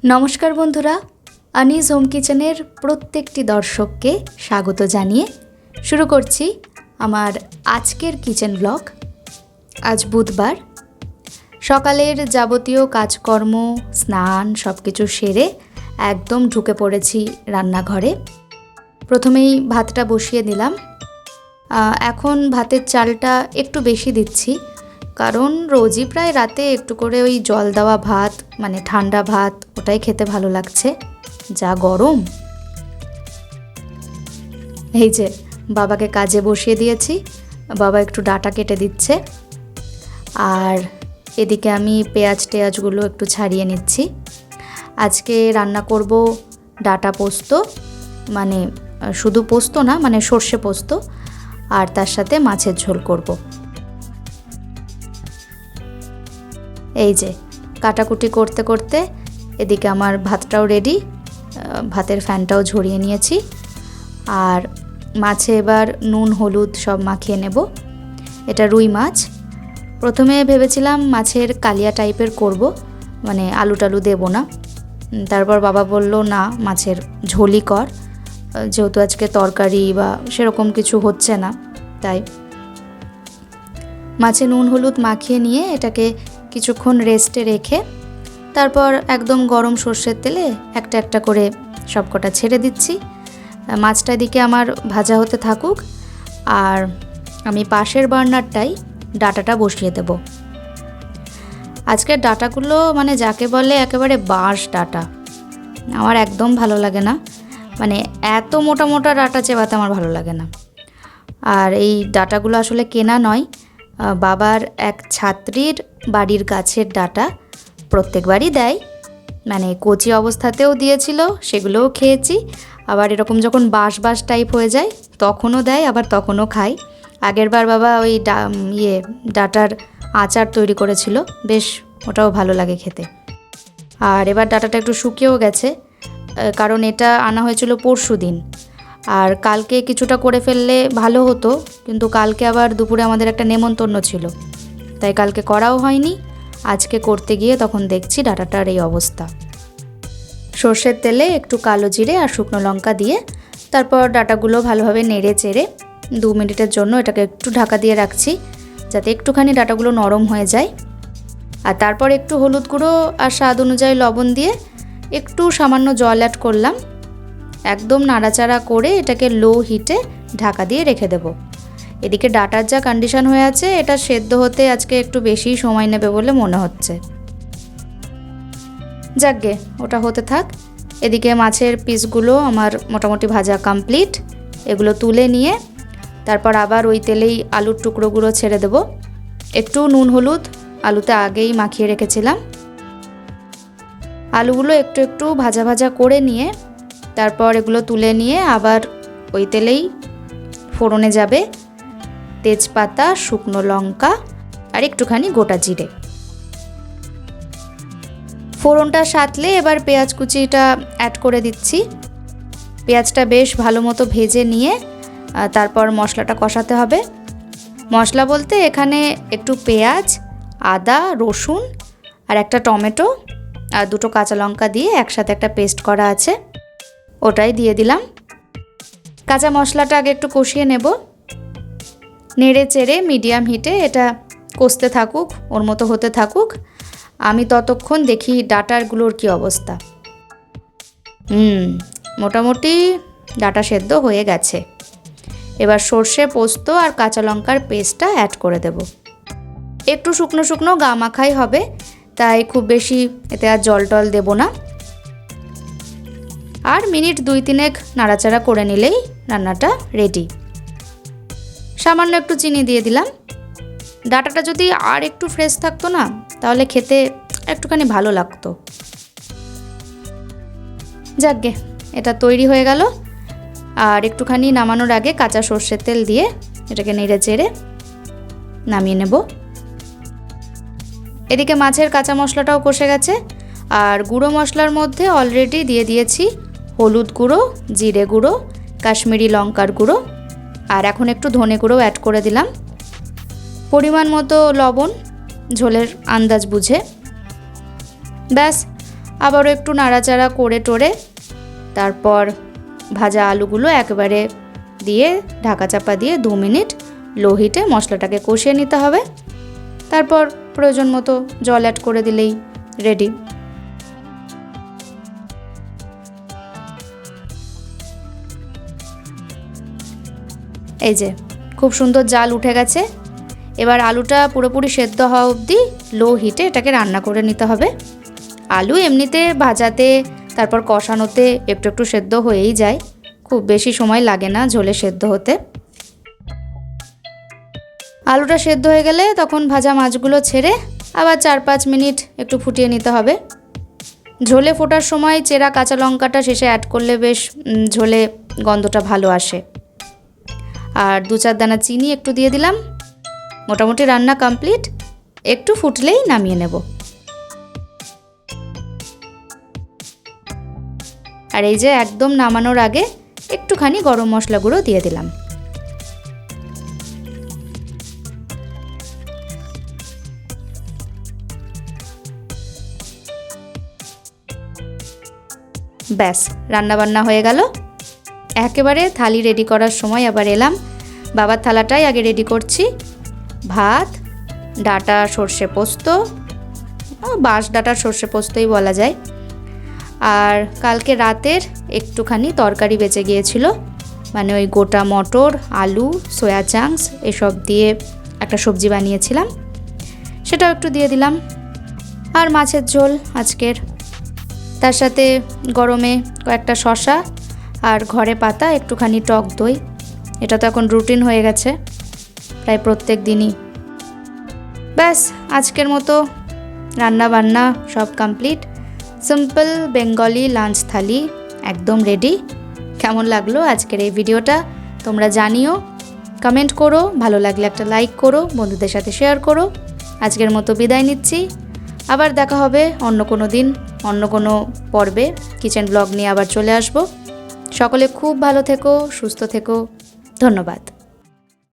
নমস্কার বন্ধুরা, আনিস হোম কিচেনের প্রত্যেকটি দর্শককে স্বাগত জানিয়ে শুরু করছি আমার আজকের কিচেন ব্লগ। আজ বুধবার, সকালের যাবতীয় কাজকর্ম, স্নান সব কিছু সেরে একদম ঢুকে পড়েছি রান্নাঘরে। প্রথমেই ভাতটা বসিয়ে দিলাম। এখন ভাতের চালটা একটু বেশি দিচ্ছি, কারণ রোজই প্রায় রাতে একটু করে ওই জল দেওয়া ভাত, মানে ঠান্ডা ভাত, ওটাই খেতে ভালো লাগছে, যা গরম। এই যে বাবাকে কাজে বসিয়ে দিয়েছি, বাবা একটু ডাঁটা কেটে দিচ্ছে, আর এদিকে আমি পেঁয়াজগুলো একটু ছাড়িয়ে নিচ্ছি। আজকে রান্না করব ডাঁটা পোস্ত, মানে শুধু পোস্ত না, মানে সর্ষে পোস্ত, আর তার সাথে মাছের ঝোল করব। এই যে কাটাকুটি করতে করতে এদিকে আমার ভাতটাও রেডি, ভাতের ফ্যানটাও ঝরিয়ে নিয়েছি, আর মাছে এবার নুন হলুদ সব মাখিয়ে নেব। এটা রুই মাছ। প্রথমে ভেবেছিলাম মাছের কালিয়া টাইপের করব, মানে আলু টালু দেবো না। তারপর বাবা বলল না, মাছের ঝোলই কর, যেহেতু আজকে তরকারি বা সেরকম কিছু হচ্ছে না। তাই মাছে নুন হলুদ মাখিয়ে নিয়ে এটাকে কিছুক্ষণ রেস্টে রেখে তারপর একদম গরম সর্ষের তেলে একটা একটা করে সবকটা ছেড়ে দিচ্ছি। মাছটা এদিকে আমার ভাজা হতে থাকুক, আর আমি পাশের বার্নারটাই ডাঁটাটা বসিয়ে দেব। আজকের ডাঁটাগুলো মানে যাকে বলে একেবারে বাঁশ ডাঁটা, আমার একদম ভালো লাগে না, মানে এত মোটা মোটা ডাঁটা চেবাতে আমার ভালো লাগে না। আর এই ডাঁটাগুলো আসলে কেনা নয়, বাবার এক ছাত্রীর বাড়ির গাছের ডাঁটা, প্রত্যেকবারই দেয়, মানে কচি অবস্থাতেও দিয়েছিল, সেগুলোও খেয়েছি, আবার এরকম যখন বাঁশ বাঁশ টাইপ হয়ে যায় তখনও দেয়, আবার তখনও খাই। আগেরবার বাবা ওই ডাঁটার আচার তৈরি করেছিল, বেশ ওটাও ভালো লাগে খেতে। আর এবার ডাঁটাটা একটু শুকিয়েও গেছে, কারণ এটা আনা হয়েছিল পরশুদিন, আর কালকে কিছুটা করে ফেললে ভালো হতো, কিন্তু কালকে আবার দুপুরে আমাদের একটা নেমন্তন্ন ছিল, তাই কালকে করাও হয়নি। আজকে করতে গিয়ে তখন দেখছি ডাঁটাটার এই অবস্থা। সর্ষের তেলে একটু কালো জিরে আর শুকনো লঙ্কা দিয়ে তারপর ডাঁটাগুলো ভালোভাবে নেড়ে চেড়ে 2 মিনিটের জন্য এটাকে একটু ঢাকা দিয়ে রাখছি, যাতে একটুখানি ডাঁটাগুলো নরম হয়ে যায়। আর তারপর একটু হলুদ গুঁড়ো আর স্বাদ অনুযায়ী লবণ দিয়ে একটু সামান্য জল অ্যাড করলাম। একদম নাড়াচাড়া করে এটাকে লো হিটে ঢাকা দিয়ে রেখে দেব। এদিকে ডাঁটার যা কন্ডিশন হয়ে আছে, এটা সেদ্ধ হতে আজকে একটু বেশি সময় নেবে বলে মনে হচ্ছে। যাকগে, ওটা হতে থাক। এদিকে মাছের পিসগুলো আমার মোটামুটি ভাজা কমপ্লিট। এগুলো তুলে নিয়ে তারপর আবার ওই তেলেই আলুর টুকরোগুলো ছেড়ে দেব। একটু নুন হলুদ আলুতে আগেই মাখিয়ে রেখেছিলাম। আলুগুলো একটু একটু ভাজা ভাজা করে নিয়ে তারপর এগুলো তুলে নিয়ে আবার ওই তেলেই ফোড়নে যাবে তেজপাতা, শুকনো লঙ্কা আর একটুখানি গোটা জিরে। ফোড়নটা সাঁতলে এবার পেঁয়াজ কুচিটা অ্যাড করে দিচ্ছি। পেঁয়াজটা বেশ ভালো মতো ভেজে নিয়ে তারপর মশলাটা কষাতে হবে। মশলা বলতে এখানে একটু পেঁয়াজ, আদা, রসুন আর একটা টমেটো আর 2টো কাঁচা লঙ্কা দিয়ে একসাথে একটা পেস্ট করা আছে, ওটাই দিয়ে দিলাম। কাঁচা মশলাটা আগে একটু কষিয়ে নেব। নেড়ে চেড়ে মিডিয়াম হিটে এটা কষতে থাকুক, ওর মতো হতে থাকুক। আমি ততক্ষণ দেখি ডাঁটাগুলোর কি অবস্থা। মোটামুটি ডাঁটা সেদ্ধ হয়ে গেছে। এবার সর্ষে পোস্ত আর কাঁচা লঙ্কার পেস্টটা অ্যাড করে দেব। একটু শুকনো শুকনো গা মাখাই হবে, তাই খুব বেশি এতে আর জল টল দেবো না। আর মিনিট 2-3 নাড়াচাড়া করে নিলেই রান্নাটা রেডি। সামান্য একটু চিনি দিয়ে দিলাম। ডাঁটাটা যদি আর একটু ফ্রেশ থাকতো না, তাহলে খেতে একটুখানি ভালো লাগতো। যাকগে, এটা তৈরি হয়ে গেল। আর একটুখানি নামানোর আগে কাঁচা সর্ষের তেল দিয়ে এটাকে নেড়ে চেড়ে নামিয়ে নেব। এদিকে মাছের কাঁচা মশলাটাও কষে গেছে, আর গুঁড়ো মশলার মধ্যে অলরেডি দিয়ে দিয়েছি হলুদ গুঁড়ো, জিরে গুঁড়ো, কাশ্মীরি লঙ্কার গুঁড়ো, আর এখন একটু ধনে গুঁড়ো অ্যাড করে দিলাম। পরিমাণ মতো লবণ, ঝোলের আন্দাজ বুঝে। ব্যাস, আবারও একটু নাড়াচাড়া করে টোরে তারপর ভাজা আলুগুলো একেবারে দিয়ে ঢাকা চাপা দিয়ে 2 মিনিট লো হিটে মশলাটাকে কষিয়ে নিতে হবে। তারপর প্রয়োজন মতো জল অ্যাড করে দিলেই রেডি। এই যে খুব সুন্দর জাল উঠে গেছে। এবার আলুটা পুরোপুরি সেদ্ধ হওয়া অবধি লো হিটে এটাকে রান্না করে নিতে হবে। আলু এমনিতে ভাজাতে তারপর কষানোতে একটু একটু সেদ্ধ হয়েই যায়, খুব বেশি সময় লাগে না ঝোলে সেদ্ধ হতে। আলুটা সেদ্ধ হয়ে গেলে তখন ভাজা মাছগুলো ছেড়ে আবার 4-5 মিনিট একটু ফুটিয়ে নিতে হবে। ঝোলে ফোটার সময় চেরা কাঁচা লঙ্কাটা শেষে অ্যাড করলে বেশ ঝোলে গন্ধটা ভালো আসে। আর 2-4 দানা চিনি একটু দিয়ে দিলাম। মোটামুটি রান্না কমপ্লিট, একটু ফুটলেই নামিয়ে নেব। আর এই যে একদম নামানোর আগে একটুখানি গরম মশলা গুঁড়ো দিয়ে দিলাম। ব্যাস রান্নাবান্না হয়ে গেল। একেবারে থালি রেডি করার সময় আবার এলাম। বাবার থালাটাই আগে রেডি করছি। ভাত, ডাঁটা সর্ষে পোস্ত, বাঁশ ডাঁটার সর্ষে পোস্তই বলা যায়। আর কালকে রাতের একটুখানি তরকারি বেঁচে গিয়েছিল, মানে ওই গোটা মটর, আলু, সয়া চাংস এসব দিয়ে একটা সবজি বানিয়েছিলাম, সেটাও একটু দিয়ে দিলাম। আর মাছের ঝোল আজকের, তার সাথে গরমে কয়েকটা শসা আর ঘরে পাতা একটুখানি টক দই। এটা তো এখন রুটিন হয়ে গেছে প্রায় প্রত্যেক দিনই। ব্যাস আজকের মতো রান্না বান্না সব কমপ্লিট। সিম্পল বেঙ্গলি লাঞ্চ থালি একদম রেডি। কেমন লাগলো আজকের এই ভিডিওটা তোমরা জানিও, কমেন্ট করো, ভালো লাগলে একটা লাইক করো, বন্ধুদের সাথে শেয়ার করো। আজকের মতো বিদায় নিচ্ছি, আবার দেখা হবে অন্য কোনো দিন অন্য কোনো পর্বে। কিচেন ব্লগ নিয়ে আবার চলে আসবো। সকলে খুব ভালো থেকো, সুস্থ থেকো, ধন্যবাদ।